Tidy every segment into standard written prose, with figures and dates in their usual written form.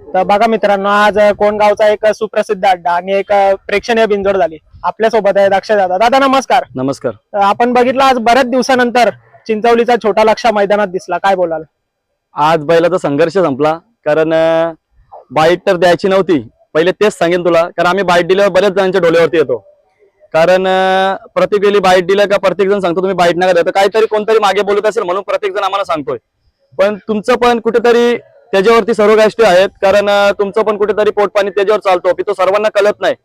तर बघा मित्रांनो, आज कोणगावचा एक सुप्रसिद्ध अड्डा आणि एक प्रेक्षणीय बिंजोड झाली. आपल्या सोबत आहे दक्ष दादा. दादा नमस्कार. नमस्कार. आपण बघितलं आज बऱ्याच दिवसानंतर चिंचवलीचा छोटा लक्ष्य मैदानात दिसला, काय बोलाल? आज बैलाचा संघर्ष संपला, कारण बाईट तर द्यायची नव्हती. पहिले तेच सांगेन तुला, कारण आम्ही बाईट दिल्यावर बऱ्याच जणांच्या डोळ्यावरती येतो. कारण प्रत्येक वेळी बाईट दिलं का प्रत्येक जण सांगतो तुम्ही बाईट नका द्या, तर काहीतरी कोणतरी मागे बोलत असेल म्हणून प्रत्येक जण आम्हाला सांगतोय. पण तुमचं पण कुठेतरी त्याच्यावरती सर्व गोष्टी आहेत, कारण तुमचं पण कुठेतरी पोटपाणी त्याच्यावर चालतो की तो सर्वांना कळत नाही.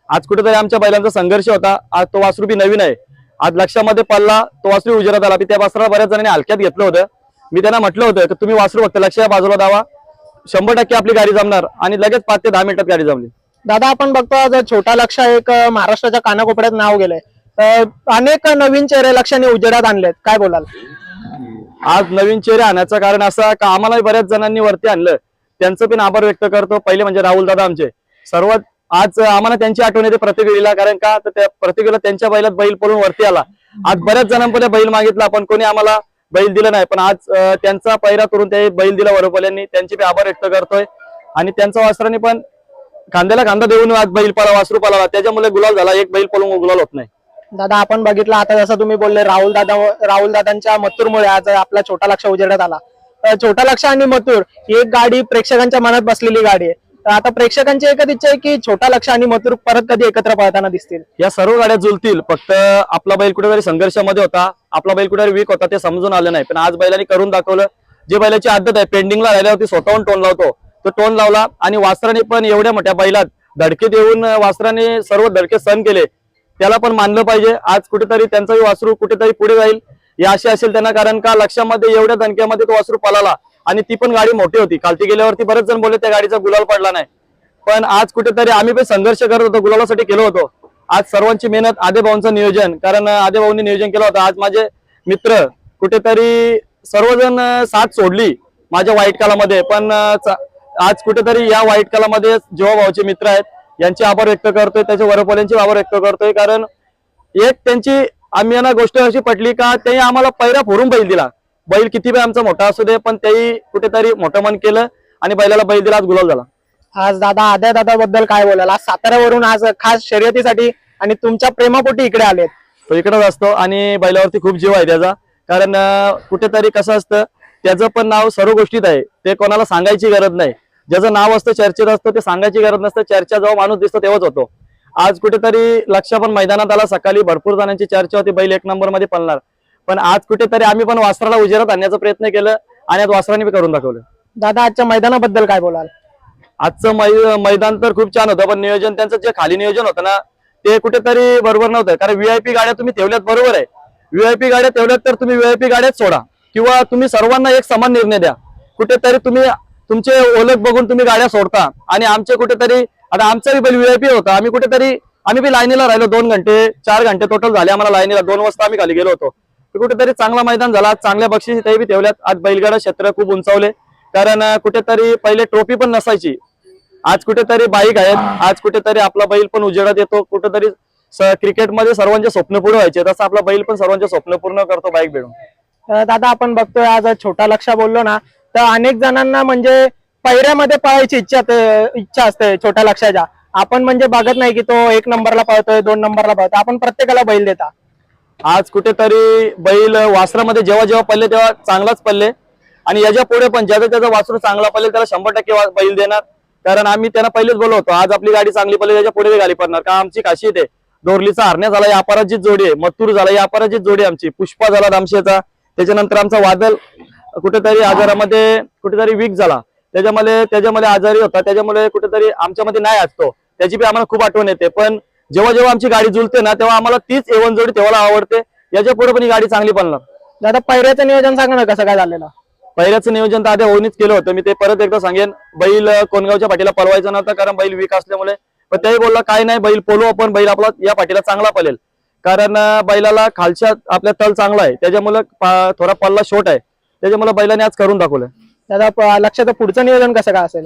आज कुठेतरी आमच्या बैलांचा संघर्ष होता. आज तो वासरू बी नवीन आहे, आज लक्षामध्ये पडला, तो वासरू उजेरात आला. त्या वासराला बऱ्याच जणांनी हलक्यात घेतलं होतं. मी त्यांना म्हटलं होतं की तुम्ही वासरू फक्त लक्ष्या बाजूला दावा, 100% आपली गाडी जमणार, आणि लगेच 5 ते 10 मिनिटात गाडी जमली. दादा आपण बघतो आज छोटा लक्ष्य एक महाराष्ट्राच्या कानाकोपऱ्यात नाव गेलंय. अनेक नवीन चेहरे लक्ष्याने उजेडात आणलेत, काय बोलाल? आज नवीन चेहरे आणण्याचं कारण असं का आम्हाला बऱ्याच जणांनी वरती आणलं, त्यांचं पण आभार व्यक्त करतो. पहिले म्हणजे राहुल दादा आमचे सर्वात, आज आम्हाला त्यांची आठवण येते प्रत्येक वेळेला, कारण का तर त्या प्रत्येक वेळेला त्यांच्या बैलात बैल पळून वरती आला. आज बऱ्याच जणांपर्यंत बैल मागितला पण कोणी आम्हाला बैल दिला नाही, पण आज त्यांचा पैरा करून ते बैल दिला वरोपल्यांनी, त्यांचे बी आभार व्यक्त करतोय. आणि त्यांच्या वासराने पण खांद्याला खांदा देऊन आज बैल पळा, वासरू पळाला, त्याच्यामुळे गुलाल झाला. एक बैल पळून गुलाल होत नाही. दादा आपण बघितलं आता जसं तुम्ही बोलले राहुल दादांच्या मथुरमुळे आज आपला छोटा लक्ष्य उजेडात आला. छोटा लक्ष्य आणि मथुर ही एक गाडी प्रेक्षकांच्या मनात बसलेली गाडी आहे. तर आता प्रेक्षकांची एकच इच्छा आहे की छोटा लक्ष्य आणि मथुर परत कधी एकत्र पळताना दिसतील. या सर्व गाड्या जुलतील, फक्त आपला बैल कुठेतरी संघर्षामध्ये होता, आपला बैल कुठेतरी वीक होता, ते समजून आलं नाही. पण आज बैलांनी करून दाखवलं. जे बैलाची आदत आहे पेंडिंगला राहिल्या होती, स्वतःहून टोन लावतो, तो टोन लावला. आणि वासराने पण एवढ्या मोठ्या बैलात धडके देऊन वासराने सर्व धडके सहन केले, त्याला पण मानलं पाहिजे. आज कुठेतरी त्यांचाही वासरू कुठेतरी पुढे जाईल या आशा असेल त्यांना, कारण का लक्षामध्ये एवढ्या दणक्यामध्ये तो वासरू पळाला आणि ती पण गाडी मोठी होती. खालती गेल्यावरती बरेच जण बोलले त्या गाडीचा गुलाल पडला नाही, पण आज कुठेतरी आम्ही पण संघर्ष करत होतो, गुलालासाठी केलो होतो. आज सर्वांची मेहनत, आदेभाऊंचं नियोजन, कारण आदेभाऊंनी नियोजन केलं होतं. आज माझे मित्र कुठेतरी सर्वजण साथ सोडली माझ्या वाईट कालामध्ये, पण आज कुठेतरी या वाईट कालामध्ये जेव्हा भाऊचे मित्र आहेत यांचे आभार व्यक्त करतोय, त्याच्या वरपोल्यांचे आभार व्यक्त करतोय. कारण एक त्यांची आम्ही यांना गोष्ट अशी पटली का त्यांनी आम्हाला पैरा फोडून बैल दिला. बैल किती वेळ आमचा मोठा असू दे, पण तेही कुठेतरी मोठं मन केलं आणि बैलाला बैल दिला, आज गुलाल झाला. आज दादा आद्या दादा बद्दल काय बोलाल? आज साताऱ्यावरून आज खास शर्यतीसाठी आणि तुमच्या प्रेमापोटी इकडे आलेत. तो इकडेच असतो आणि बैलावरती खूप जीव आहे त्याचा, कारण कुठेतरी कसं असतं, त्याचं पण नाव सर्व गोष्टीत आहे, ते कोणाला सांगायची गरज नाही. ज्याचं नाव असतं चर्चेत असतं ते सांगायची गरज नसतं, चर्चा जेव्हा माणूस दिसतो तेव्हाच होतो. आज कुठेतरी लक्ष पण मैदानात आला, सकाळी भरपूर जणांची चर्चा होती बैल 1 नंबर मध्ये पळणार, पण आज कुठेतरी आम्ही पण वासराला उजेरात आणण्याचा प्रयत्न केलं आणि आज वासराने बी करून दाखवलं. दादा आजच्या मैदानाबद्दल काय बोलाल? आजचं मैदान तर खूप छान होतं, पण नियोजन त्यांचं जे खाली नियोजन होतं ना ते कुठेतरी बरोबर नव्हतं. कारण व्हीआयपी गाड्या तुम्ही ठेवल्यात बरोबर आहे, व्हीआयपी गाड्या ठेवल्यात तर तुम्ही व्हीआयपी गाड्याच सोडा, किंवा तुम्ही सर्वांना एक समान निर्णय द्या. कुठेतरी तुम्ही तुमचे ओळख बघून तुम्ही गाड्या सोडता, आणि आमचे कुठेतरी आता आमचा बी बैल व्हीआयपी होता, आम्ही बी लाईनीला राहिलो 2 घंटे 4 घंटे टोटल झाले आम्हाला लाईनीला. 2 वाजता आम्ही खाली गेलो होतो. कुठेतरी चांगला मैदान झाला, चांगल्या बक्षिसी ते बी ठेवल्यात. आज बैलगाडा क्षेत्र खूप उंचावले, कारण कुठेतरी पहिले ट्रॉफी पण नसायची, आज कुठेतरी बाईक आहेत. आज कुठेतरी आपला बैल पण उजेडात येतो. कुठेतरी क्रिकेटमध्ये सर्वांचे स्वप्न पूर्ण व्हायचे, तसं आपला बैल पण सर्वांचे स्वप्न पूर्ण करतो बाईक भेटून. दादा आपण बघतोय आज छोटा लक्ष्य बोललो ना, तर अनेक जणांना म्हणजे पैऱ्यामध्ये पळायची इच्छा असते छोट्या लक्ष्याच्या. आपण म्हणजे बघत नाही की तो 1 नंबरला पळतोय 2 नंबरला पळतोय, आपण प्रत्येकाला बैल देता. आज कुठेतरी बैल वासरामध्ये जेव्हा जेव्हा पडले तेव्हा चांगलाच पडले, आणि याच्या पुढे पण ज्याचा त्याचा वासरू चांगला पडले त्याला 100% बैल देणार. कारण आम्ही त्यांना पहिलेच बोललो होतो, आज आपली गाडी चांगली पडली त्याच्या पुढे गाडी पडणार. का आमची खासियत आहे, दोरलीचा हरण्या झाला या अपराजित जोडी आहे, मत्तूर झाला या अपराजित जोडी आमची, पुष्पा झाला दामशेचा, त्याच्यानंतर आमचा वादल कुठेतरी आजारामध्ये कुठेतरी वीक झाला, त्याच्यामध्ये आजारी होता, त्याच्यामुळे कुठेतरी आमच्यामध्ये नाही असतो, त्याची बी आम्हाला खूप आठवण येते. पण जेव्हा जेव्हा आमची गाडी जुळते ना तेव्हा आम्हाला तीच एवन जोडी तेव्हा आवडते. याच्या पुढे पण ही गाडी चांगली पडणार. दादा पैऱ्याचं नियोजन सांगा ना, कसं काय झालेलं? पहिल्याचं नियोजन तर आधी होणीच केलं होतं. मी ते परत एकदा सांगेन, बैल कोणगावच्या पाठीला पळवायचा नव्हता, कारण बैल वीक असल्यामुळे. पण त्याही बोलला काय नाही, बैल पोलू आपण, बैल आपला या पाठीला चांगला पळेल, कारण बैलाला खालच्या आपल्या तल चांगला आहे, त्याच्यामुळे थोडा पल्ला शॉर्ट आहे, त्याच्यामुळे बैलाने आज करून दाखवलं. दादा लक्षाचं पुढचं नियोजन कसं काय असेल?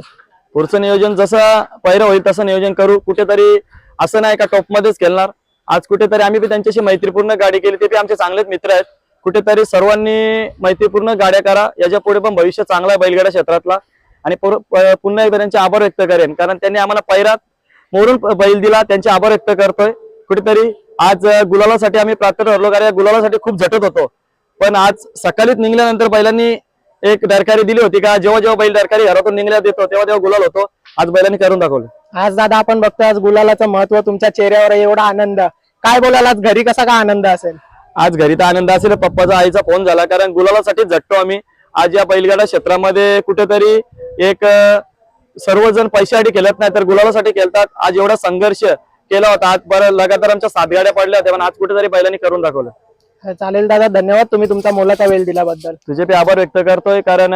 पुढचं नियोजन जसं पहिलं होईल तसं नियोजन करू. कुठेतरी असं नाही का टॉपमध्येच खेळणार. आज कुठेतरी आम्ही बी त्यांच्याशी मैत्रीपूर्ण गाडी केली, ते बी आमचे चांगलेच मित्र आहेत. कुठेतरी सर्वांनी मैत्रीपूर्ण गाड्या करा, याच्या पुढे पण भविष्य चांगला आहे बैलगाडा क्षेत्रातला. आणि पुन्हा एकदा त्यांचे आभार व्यक्त करेन, कारण त्यांनी आम्हाला पैरात मोडून बैल दिला, त्यांचे आभार व्यक्त करतोय. कुठेतरी आज गुलालासाठी आम्ही प्राप्त ठरलो, कारण या गुलालासाठी खूप झटत होतो. पण आज सकाळीच निघल्यानंतर बैलांनी एक डरकारी दिली होती का जेव्हा जेव्हा बैल डरकारी घरातून निघल्या देतो तेव्हा तेव्हा गुलाल होतो. आज बैलांनी करून दाखवलं. आज दादा आपण बघतोय आज गुलालाचं महत्व, तुमच्या चेहऱ्यावर आहे, एवढा आनंद. काय बोलाल आज घरी कसा काय आनंद असेल? आज घरी तर आनंद असेल. पप्पाचा आईचा फोन झाला, कारण गुलालासाठी झटतो आम्ही. आज या बैलगाडा क्षेत्रामध्ये कुठेतरी एक सर्वजण पैशासाठी खेळत नाही तर गुलालासाठी खेळतात. आज एवढा संघर्ष केला होता. आज बरं लगातार आमच्या 7 गाड्या पडल्या होत्या, पण आज कुठेतरी बैलांनी करून दाखवलं. चालेल दादा, धन्यवाद तुम्ही तुमचा मोलाचा वेळ दिल्याबद्दल. तुझे बी आभार व्यक्त करतोय, कारण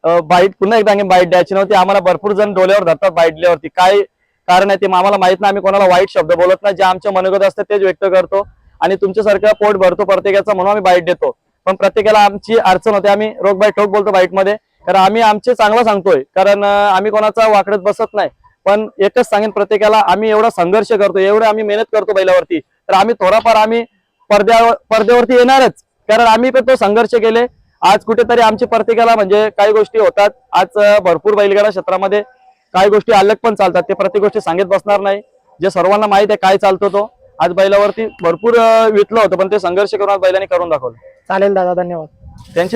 बाईट पुन्हा एकदा बाईट द्यायची नव्हती. आम्हाला भरपूर जण डोल्यावर धरतात बाईट दिल्यावरती. काय कारण आहे ते आम्हाला माहित नाही. आम्ही कोणाला वाईट शब्द बोलत नाही, जे आमच्या मनोगत असतात तेच व्यक्त करतो. आणि तुमच्यासारखं पोट भरतो प्रत्येकाचा म्हणून आम्ही बाईट देतो. पण प्रत्येकाला आमची अडचण होते, आम्ही रोग बाईट ठोक बोलतो बाईटमध्ये, कारण आम्ही आमचे चांगला सांगतोय, कारण आम्ही कोणाचा वाकडत बसत नाही. पण एकच सांगेन प्रत्येकाला, आम्ही एवढा संघर्ष करतो, एवढं आम्ही मेहनत करतो बैलावरती, तर आम्ही थोडाफार आम्ही पडद्यावरती येणारच, कारण आम्ही पण तो संघर्ष केले. आज कुठेतरी आमची प्रत्येकाला म्हणजे काही गोष्टी होतात. आज भरपूर बैलगाडा क्षेत्रामध्ये काही गोष्टी अलग पण चालतात, ते प्रत्येक गोष्टी सांगत बसणार नाही. जे सर्वांना माहित आहे काय चालतो तो. आज बैलावरती भरपूर विटलं होतं, पण ते संघर्ष करून आज बैलांनी करून दाखवलं. चालेल दादा, धन्यवाद. त्यांची